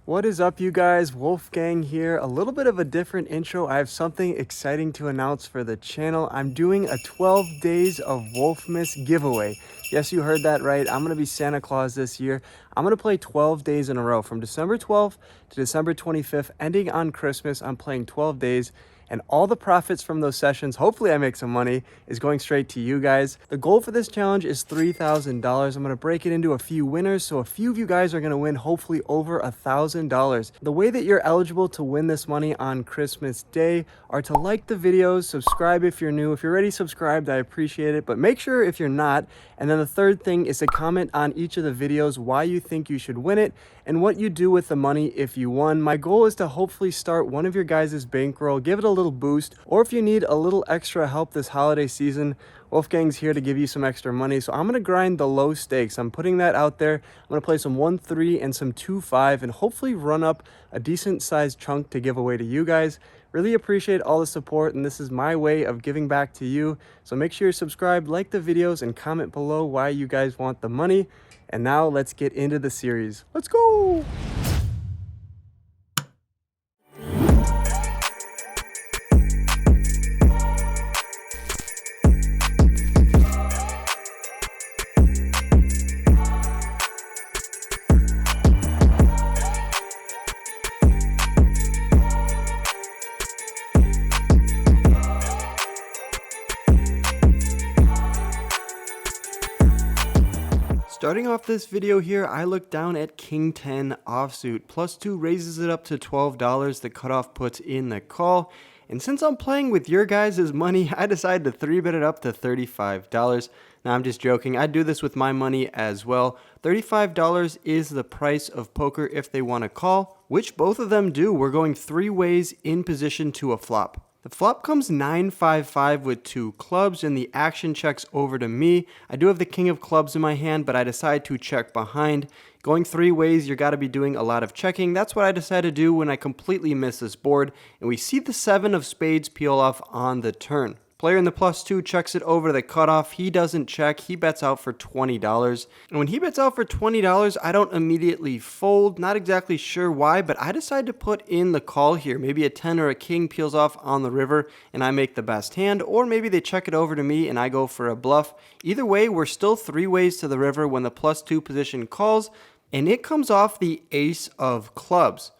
What is up, you guys? Wolfgang here. A little bit of a different intro. I have something exciting to announce for the channel. I'm doing a 12 days of Wolfmas giveaway. Yes, you heard that right. I'm going to be Santa Claus this year. I'm going to play 12 days in a row from December 12th to December 25th, ending on Christmas. I'm playing 12 days. And all the profits from those sessions, hopefully I make some money, is going straight to you guys. The goal for this challenge is $3,000. I'm gonna break it into a few winners, so a few of you guys are gonna win hopefully over $1,000. The way that you're eligible to win this money on Christmas Day are to like the videos, subscribe if you're new. If you're already subscribed, I appreciate it, but make sure if you're not. And then the third thing is to comment on each of the videos why you think you should win it and what you do with the money if you won. My goal is to hopefully start one of your guys' bankroll, give it a little boost, or if you need a little extra help this holiday season, Wolfgang's here to give you some extra money. So I'm going to grind the low stakes. I'm putting that out there. I'm going to play some 1-3 and some 2-5 and hopefully run up a decent sized chunk to give away to you guys. Really appreciate all the support, and this is my way of giving back to you. So make sure you're subscribed, like the videos, and comment below why you guys want the money. And now let's get into the series. Let's go! Starting off this video here, I look down at King 10 offsuit. +2 raises it up to $12. The cutoff puts in the call. And since I'm playing with your guys' money, I decided to 3-bet it up to $35. Now, I'm just joking. I do this with my money as well. $35 is the price of poker if they want to call, which both of them do. We're going 3 ways in position to a flop. The flop comes 9-5-5 with 2 clubs, and the action checks over to me. I do have the king of clubs in my hand, but I decide to check behind. Going 3 ways, you got to be doing a lot of checking. That's what I decided to do when I completely miss this board, and we see the 7 of spades peel off on the turn. Player in the +2 checks it over to the cutoff. He doesn't check. He bets out for $20. And when he bets out for $20, I don't immediately fold. Not exactly sure why, but I decide to put in the call here. Maybe a 10 or a king peels off on the river and I make the best hand, or maybe they check it over to me and I go for a bluff. Either way, we're still 3 ways to the river when the +2 position calls, and it comes off the ace of clubs.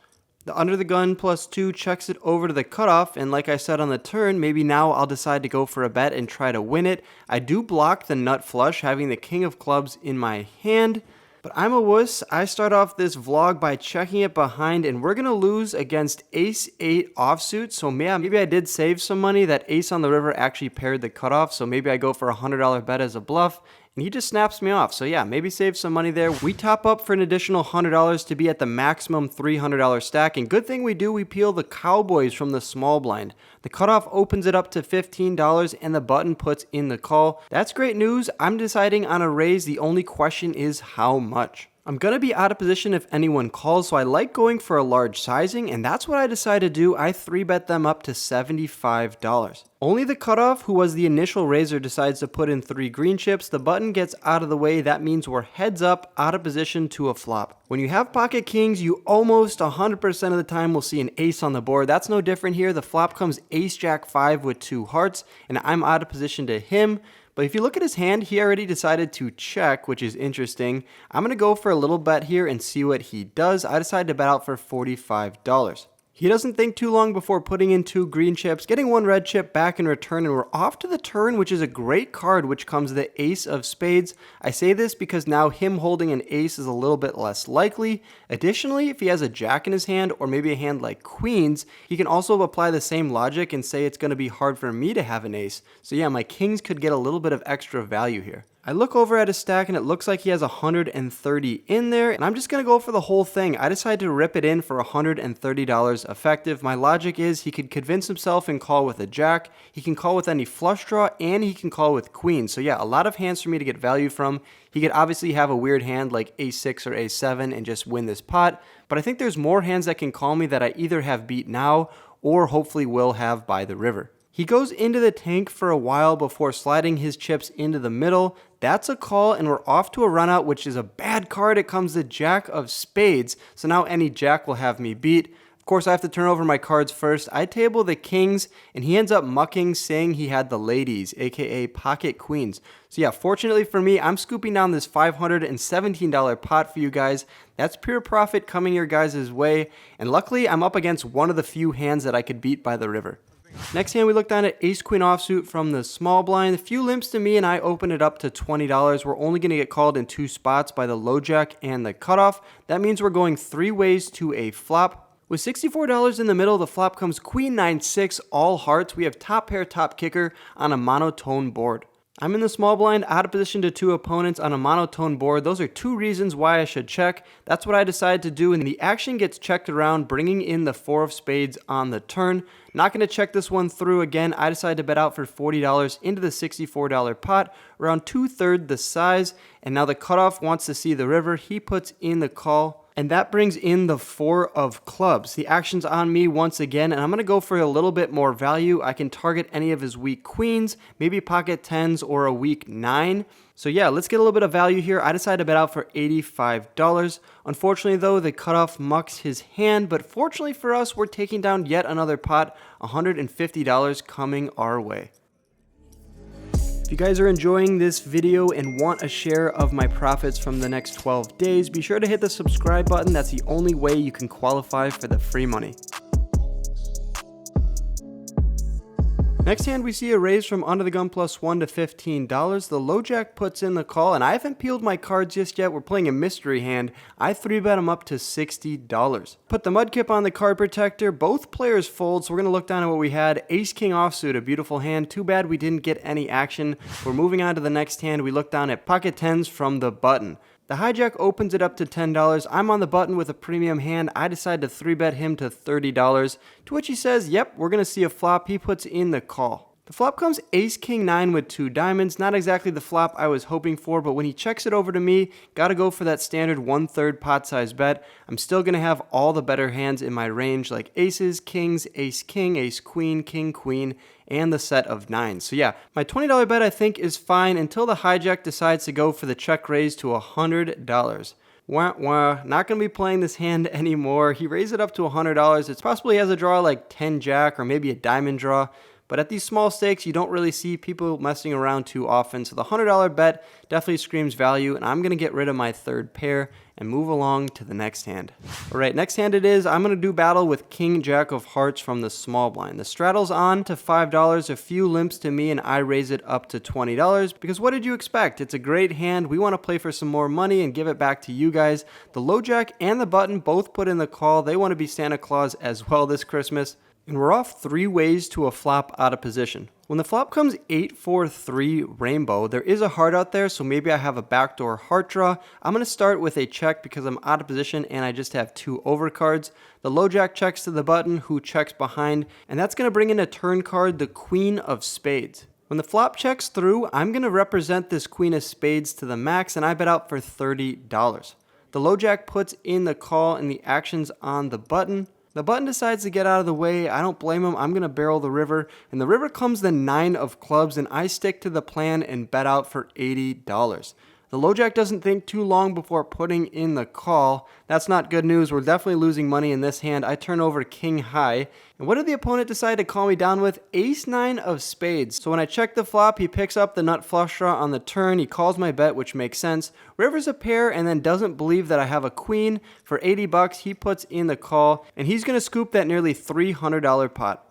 The under the gun +2 checks it over to the cutoff, and like I said on the turn, maybe now I'll decide to go for a bet and try to win it. I do block the nut flush, having the king of clubs in my hand, but I'm a wuss. I start off this vlog by checking it behind, and we're going to lose against ace-8 offsuit, so maybe I did save some money. That ace on the river actually paired the cutoff, so maybe I go for a $100 bet as a bluff, and he just snaps me off. So yeah, maybe save some money there. We top up for an additional $100 to be at the maximum $300 stack, and good thing we do, we peel the Cowboys from the small blind. The cutoff opens it up to $15, and the button puts in the call. That's great news. I'm deciding on a raise. The only question is how much. I'm going to be out of position if anyone calls, so I like going for a large sizing, and that's what I decided to do. I 3-bet them up to $75. Only the cutoff, who was the initial raiser, decides to put in 3 green chips. The button gets out of the way. That means we're heads up, out of position to a flop. When you have pocket kings, you almost 100% of the time will see an ace on the board. That's no different here. The flop comes ace-jack-5 with 2 hearts, and I'm out of position to him. But if you look at his hand, he already decided to check, which is interesting. I'm going to go for a little bet here and see what he does. I decided to bet out for $45. He doesn't think too long before putting in 2 green chips, getting 1 red chip back in return, and we're off to the turn, which is a great card, which comes the ace of spades. I say this because now him holding an ace is a little bit less likely. Additionally, if he has a jack in his hand, or maybe a hand like queens, he can also apply the same logic and say it's going to be hard for me to have an ace. So yeah, my kings could get a little bit of extra value here. I look over at his stack and it looks like he has 130 in there, and I'm just going to go for the whole thing. I decided to rip it in for $130 effective. My logic is he could convince himself and call with a jack, he can call with any flush draw, and he can call with queens. So yeah, a lot of hands for me to get value from. He could obviously have a weird hand like ace-6 or ace-7 and just win this pot, but I think there's more hands that can call me that I either have beat now or hopefully will have by the river. He goes into the tank for a while before sliding his chips into the middle. That's a call, and we're off to a run out, which is a bad card. It comes the Jack of Spades, so now any Jack will have me beat. Of course, I have to turn over my cards first. I table the kings, and he ends up mucking, saying he had the ladies, aka pocket queens. So yeah, fortunately for me, I'm scooping down this $517 pot for you guys. That's pure profit coming your guys' way, and luckily I'm up against one of the few hands that I could beat by the river. Next hand, we look down at ace-queen offsuit from the small blind. A few limps to me, and I open it up to $20. We're only going to get called in 2 spots by the low jack and the cutoff. That means we're going 3 ways to a flop. With $64 in the middle, the flop comes queen 9-6, all hearts. We have top pair, top kicker on a monotone board. I'm in the small blind, out of position to 2 opponents on a monotone board. Those are 2 reasons why I should check. That's what I decided to do, and the action gets checked around, bringing in the 4 of spades on the turn. Not going to check this one through again. I decided to bet out for $40 into the $64 pot, around 2/3 the size, and now the cutoff wants to see the river. He puts in the call, and that brings in the 4 of clubs. The action's on me once again, and I'm going to go for a little bit more value. I can target any of his weak queens, maybe pocket 10s or a weak 9. So yeah, let's get a little bit of value here. I decided to bet out for $85. Unfortunately though, the cutoff mucks his hand, but fortunately for us, we're taking down yet another pot, $150 coming our way. If you guys are enjoying this video and want a share of my profits from the next 12 days, be sure to hit the subscribe button. That's the only way you can qualify for the free money. Next hand, we see a raise from under the gun +1 to $15. The low jack puts in the call, and I haven't peeled my cards just yet. We're playing a mystery hand. I 3-bet him up to $60. Put the mudkip on the card protector. Both players fold, so we're going to look down at what we had. Ace-king offsuit, a beautiful hand. Too bad we didn't get any action. We're moving on to the next hand. We look down at pocket 10s from the button. The hijack opens it up to $10. I'm on the button with a premium hand. I decide to 3-bet him to $30, to which he says, yep, we're going to see a flop. He puts in the call. The flop comes ace-king 9 with 2 diamonds. Not exactly the flop I was hoping for, but when he checks it over to me, gotta go for that standard 1/3 pot size bet. I'm still gonna have all the better hands in my range, like aces, kings, ace-king, ace-queen, king-queen, and the set of 9s. So yeah, my $20 bet I think is fine until the hijack decides to go for the check raise to $100. Wah, wah. Not going to be playing this hand anymore. He raised it up to $100. It's possibly has a draw like 10 jack or maybe a diamond draw. But at these small stakes, you don't really see people messing around too often. So the $100 bet definitely screams value, and I'm going to get rid of my 3rd pair and move along to the next hand. All right, next hand it is. I'm going to do battle with King Jack of Hearts from the small blind. The straddle's on to $5, a few limps to me, and I raise it up to $20 because what did you expect? It's a great hand. We want to play for some more money and give it back to you guys. The low jack and the button both put in the call. They want to be Santa Claus as well this Christmas. And we're off 3 ways to a flop out of position. When the flop comes 8-4-3 rainbow, there is a heart out there, so maybe I have a backdoor heart draw. I'm going to start with a check because I'm out of position and I just have 2 overcards. The low jack checks to the button, who checks behind, and that's going to bring in a turn card, the queen of spades. When the flop checks through, I'm going to represent this queen of spades to the max, and I bet out for $30. The low jack puts in the call and the action's on the button. The button decides to get out of the way. I don't blame him. I'm going to barrel the river. And the river comes the 9 of clubs, and I stick to the plan and bet out for $80. The low jack doesn't think too long before putting in the call. That's not good news. We're definitely losing money in this hand. I turn over king high. And what did the opponent decide to call me down with? Ace-9 of spades. So when I check the flop, he picks up the nut flush draw on the turn. He calls my bet, which makes sense. River's a pair and then doesn't believe that I have a queen. For $80, he puts in the call. And he's going to scoop that nearly $300 pot.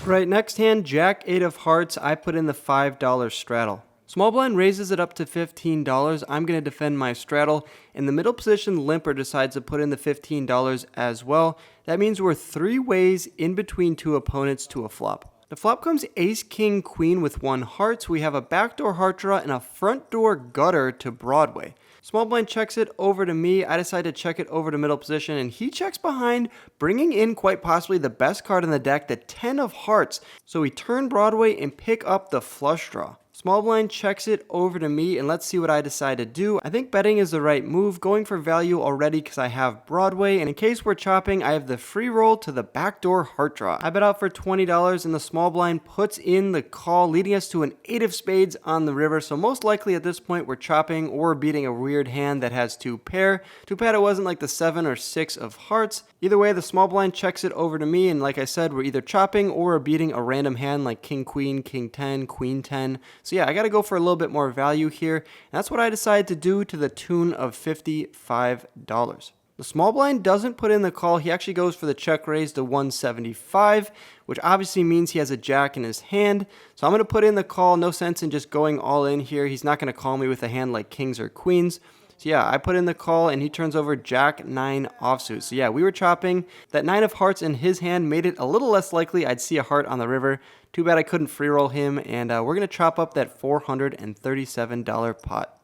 Right, next hand, Jack 8 of hearts. I put in the $5 straddle. Small blind raises it up to $15. I'm going to defend my straddle. In the middle position, limper decides to put in the $15 as well. That means we're 3 ways in between 2 opponents to a flop. The flop comes ace, king, queen with 1 heart. So we have a backdoor heart draw and a front door gutter to Broadway. Small blind checks it over to me. I decide to check it over to middle position, and he checks behind, bringing in quite possibly the best card in the deck, the 10 of hearts. So we turn Broadway and pick up the flush draw. Small blind checks it over to me, and let's see what I decide to do. I think betting is the right move, going for value already because I have Broadway, and in case we're chopping, I have the free roll to the backdoor heart draw. I bet out for $20, and the small blind puts in the call, leading us to an 8 of spades on the river, so most likely at this point we're chopping or beating a weird hand that has 2 pair. 2 pair it wasn't like the 7 or 6 of hearts. Either way, the small blind checks it over to me, and like I said, we're either chopping or we're beating a random hand like king queen, king 10, queen 10. So yeah, I gotta go for a little bit more value here, and that's what I decided to do to the tune of $55. The small blind doesn't put in the call. He actually goes for the check raise to 175, which obviously means he has a jack in his hand. So I'm going to put in the call. No sense in just going all in here. He's not going to call me with a hand like kings or queens. So yeah, I put in the call, and he turns over jack 9 offsuit. So yeah, we were chopping. That 9 of hearts in his hand made it a little less likely I'd see a heart on the river. Too bad I couldn't free roll him, and we're going to chop up that $437 pot.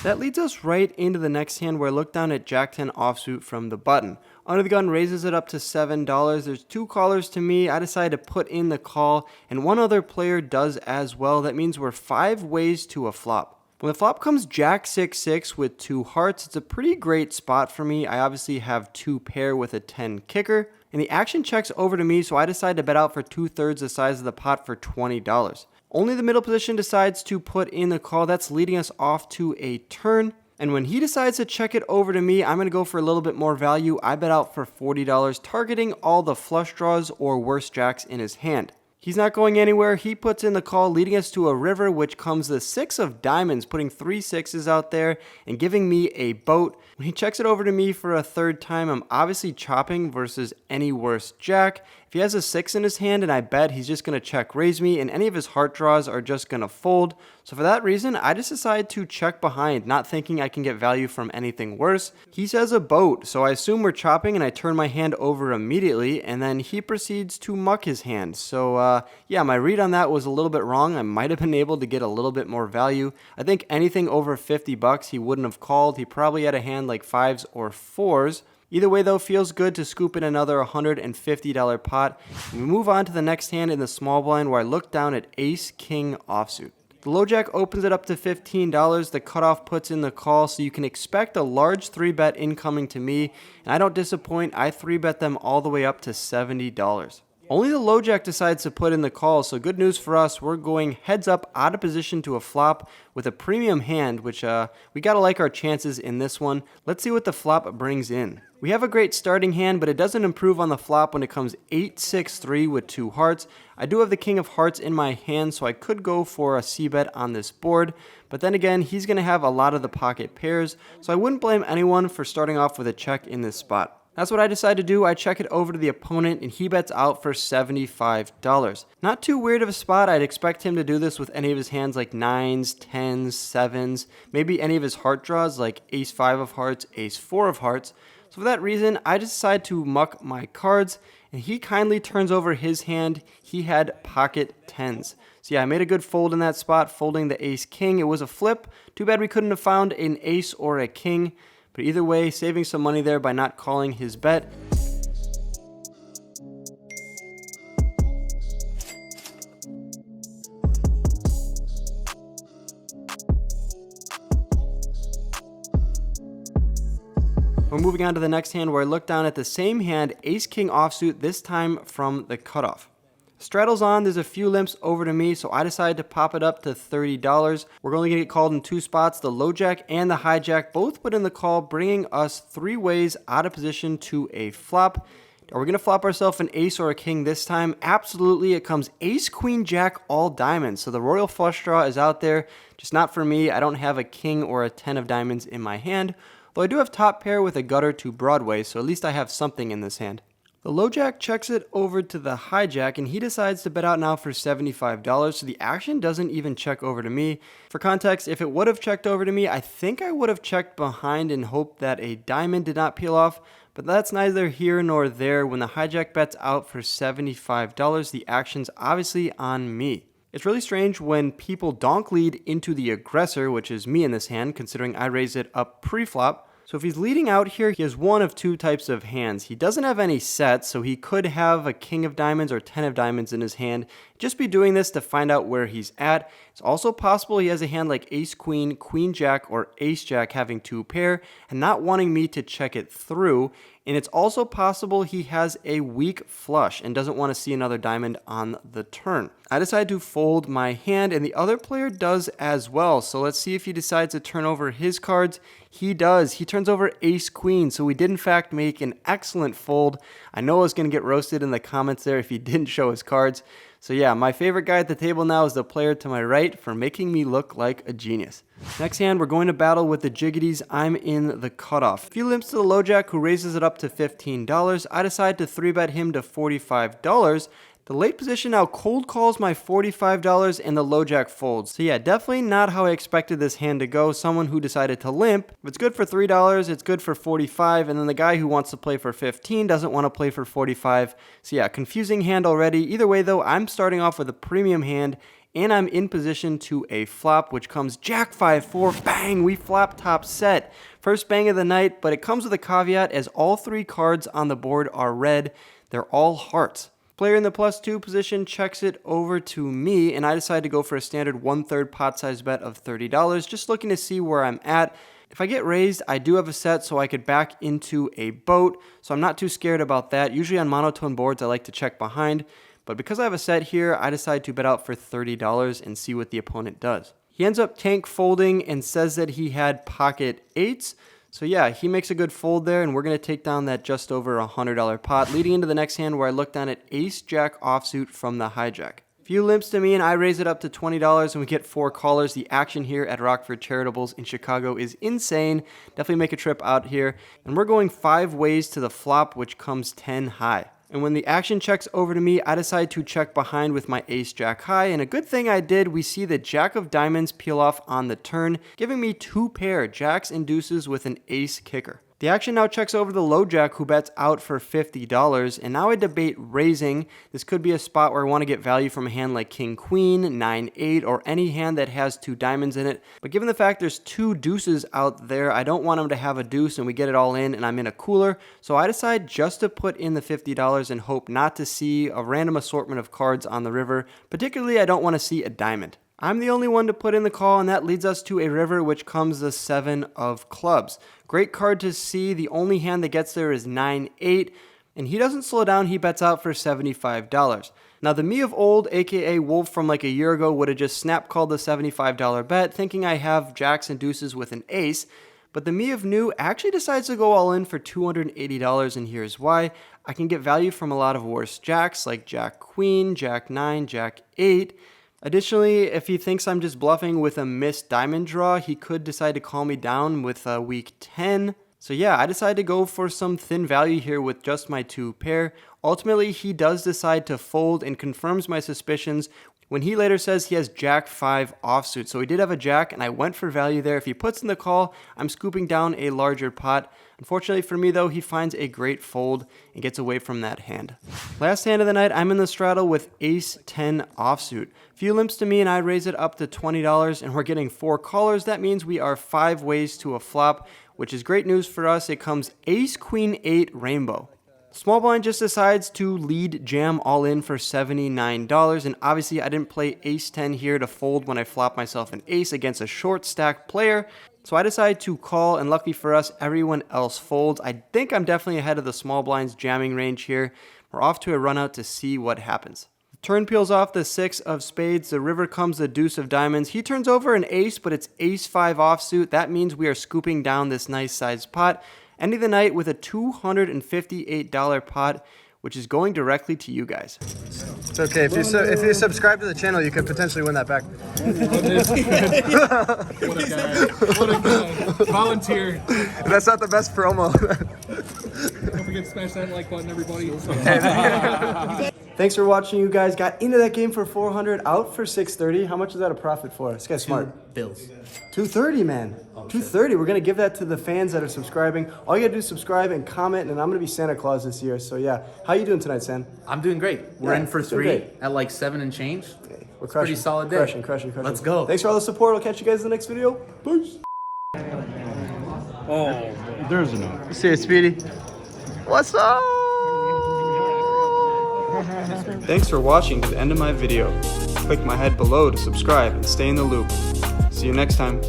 That leads us right into the next hand where I look down at jack 10 offsuit from the button. Under the gun raises it up to $7. There's 2 callers to me. I decided to put in the call, and one other player does as well. That means we're 5 ways to a flop. When the flop comes jack 6-6 with 2 hearts, it's a pretty great spot for me. I obviously have 2 pair with a 10 kicker, and the action checks over to me, so I decide to bet out for 2/3 the size of the pot for $20. Only the middle position decides to put in the call. That's leading us off to a turn. And when he decides to check it over to me, I'm going to go for a little bit more value. I bet out for $40, targeting all the flush draws or worse jacks in his hand. He's not going anywhere. He puts in the call, leading us to a river, which comes the 6 of diamonds, putting 3 6s out there and giving me a boat. When he checks it over to me for a 3rd time, I'm obviously chopping versus any worse jack. If he has a 6 in his hand and I bet, he's just going to check raise me, and any of his heart draws are just going to fold. So for that reason, I just decided to check behind, not thinking I can get value from anything worse. He says a boat, so I assume we're chopping, and I turn my hand over immediately, and then he proceeds to muck his hand. So yeah, my read on that was a little bit wrong. I might have been able to get a little bit more value. I think anything over $50 he wouldn't have called. He probably had a hand like 5s or 4s. Either way though, feels good to scoop in another $150 pot. And we move on to the next hand in the small blind where I look down at ace king offsuit. The low jack opens it up to $15. The cutoff puts in the call, so you can expect a large 3-bet incoming to me, and I don't disappoint. I 3-bet them all the way up to $70. Only the low jack decides to put in the call, so good news for us. We're going heads up out of position to a flop with a premium hand, which we gotta like our chances in this one. Let's see what the flop brings in. We have a great starting hand, but it doesn't improve on the flop when it comes 8-6-3 with 2 hearts. I do have the king of hearts in my hand, so I could go for a c-bet on this board, but then again, he's gonna have a lot of the pocket pairs, so I wouldn't blame anyone for starting off with a check in this spot. That's what I decided to do. I check it over to the opponent, and he bets out for $75. Not too weird of a spot. I'd expect him to do this with any of his hands like 9s, 10s, 7s, maybe any of his heart draws like ace-5 of hearts, ace-4 of hearts. So for that reason, I just decided to muck my cards, and he kindly turns over his hand. He had pocket 10s. So yeah, I made a good fold in that spot, folding the ace-king. It was a flip. Too bad we couldn't have found an ace or a king. But either way, saving some money there by not calling his bet. We're moving on to the next hand where I look down at the same hand, ace-king offsuit, this time from the cutoff. Straddle's on, there's a few limps over to me, so I decided to pop it up to $30. We're only going to get called in 2 spots. The low jack and the high jack both put in the call, bringing us 3 ways out of position to a flop. Are we going to flop ourselves an ace or a king this time? Absolutely. It comes ace, queen, jack, all diamonds. So the royal flush draw is out there, just not for me. I don't have a king or a 10 of diamonds in my hand, though I do have top pair with a gutter to Broadway, so at least I have something in this hand. The low jack checks it over to the high jack, and he decides to bet out now for $75, so the action doesn't even check over to me. For context, if it would have checked over to me, I think I would have checked behind and hoped that a diamond did not peel off, but that's neither here nor there. When the hijack bets out for $75, the action's obviously on me. It's really strange when people donk lead into the aggressor, which is me in this hand, considering I raise it up pre-flop. So if he's leading out here, he has one of two types of hands. He doesn't have any sets, so he could have a king of diamonds or 10 of diamonds in his hand. Just be doing this to find out where he's at. It's also possible he has a hand like ace queen, queen jack, or ace jack having two pair and not wanting me to check it through. And it's also possible he has a weak flush and doesn't want to see another diamond on the turn. I decide to fold my hand, and the other player does as well. So let's see if he decides to turn over his cards. He does. He turns over ace queen. So we did in fact make an excellent fold. I know I was going to get roasted in the comments there if he didn't show his cards. So yeah, my favorite guy at the table now is the player to my right for making me look like a genius. Next hand, we're going to battle with the jiggities. I'm in the cutoff. A few limps to the low jack, who raises it up to $15. I decide to 3-bet him to $45. The late position now cold calls my $45 and the low jack folds. So yeah, definitely not how I expected this hand to go. Someone who decided to limp. If it's good for $3, it's good for $45, and then the guy who wants to play for $15 doesn't want to play for $45. So yeah, confusing hand already. Either way though, I'm starting off with a premium hand, and I'm in position to a flop, which comes jack 5-4, bang, we flop top set. First bang of the night, but it comes with a caveat as all three cards on the board are red. They're all hearts. Player in the +2 position checks it over to me, and I decide to go for a standard 1/3 pot size bet of $30, just looking to see where I'm at. If I get raised, I do have a set, so I could back into a boat, so I'm not too scared about that. Usually on monotone boards, I like to check behind, but because I have a set here, I decide to bet out for $30 and see what the opponent does. He ends up tank folding and says that he had pocket eights. So yeah, he makes a good fold there, and we're going to take down that just over $100 pot, leading into the next hand where I look down at ace jack offsuit from the hijack. Few limps to me, and I raise it up to $20, and we get 4 callers. The action here at Rockford Charitables in Chicago is insane. Definitely make a trip out here. And we're going 5 ways to the flop, which comes 10 high. And when the action checks over to me, I decide to check behind with my ace jack high, and a good thing I did, we see the jack of diamonds peel off on the turn, giving me 2 pair jacks and deuces with an ace kicker. The action now checks over the low jack, who bets out for $50, and now I debate raising. This could be a spot where I want to get value from a hand like king queen, 9-8, or any hand that has 2 diamonds in it. But given the fact there's 2 deuces out there, I don't want him to have a deuce and we get it all in and I'm in a cooler. So I decide just to put in the $50 and hope not to see a random assortment of cards on the river. Particularly, I don't want to see a diamond. I'm the only one to put in the call, and that leads us to a river, which comes the 7 of clubs. Great card to see. The only hand that gets there is 9-8, and he doesn't slow down. He bets out for $75. Now, the me of old, aka Wolf from like a year ago, would have just snap called the $75 bet, thinking I have jacks and deuces with an ace. But the me of new actually decides to go all in for $280, and here's why. I can get value from a lot of worse jacks, like jack queen, jack 9, jack 8. Additionally, if he thinks I'm just bluffing with a missed diamond draw, he could decide to call me down with a weak 10. So yeah, I decided to go for some thin value here with just my 2 pair. Ultimately, he does decide to fold and confirms my suspicions when he later says he has jack 5 offsuit. So he did have a jack, and I went for value there. If he puts in the call, I'm scooping down a larger pot. Unfortunately for me though, he finds a great fold and gets away from that hand. Last hand of the night, I'm in the straddle with ace 10 offsuit. Few limps to me, and I raise it up to $20, and we're getting 4 callers. That means we are 5 ways to a flop, which is great news for us. It comes ace queen 8 rainbow. Small blind just decides to lead jam all in for $79, and obviously I didn't play ace 10 here to fold when I flop myself an ace against a short stack player. So I decided to call, and lucky for us, everyone else folds. I think I'm definitely ahead of the small blind's jamming range here. We're off to a run out to see what happens. Turn peels off the 6 of spades. The river comes the deuce of diamonds. He turns over an ace, but it's ace 5 offsuit. That means we are scooping down this nice sized pot, ending the night with a $258 pot, which is going directly to you guys. It's okay. If you subscribe to the channel, you could potentially win that back. What a guy. What a guy. Volunteer. That's not the best promo. Don't forget to smash that like button, everybody. Thanks for watching, you guys. Got into that game for 400, out for 630. How much is that a profit for? This guy's smart. Bills. 230, man. 230. We're going to give that to the fans that are subscribing. All you got to do is subscribe and comment, and I'm going to be Santa Claus this year. So, yeah. How you doing tonight, San? I'm doing great. We're Yeah, in for doing 3 great. at like 7 and change. Okay, we're It's a pretty solid day. Crushing. Let's go. Thanks for all the support. I'll catch you guys in the next video. Peace. Oh, there's enough. See you, Speedy. What's up? Thanks for watching to the end of my video. Click my head below to subscribe and stay in the loop. See you next time.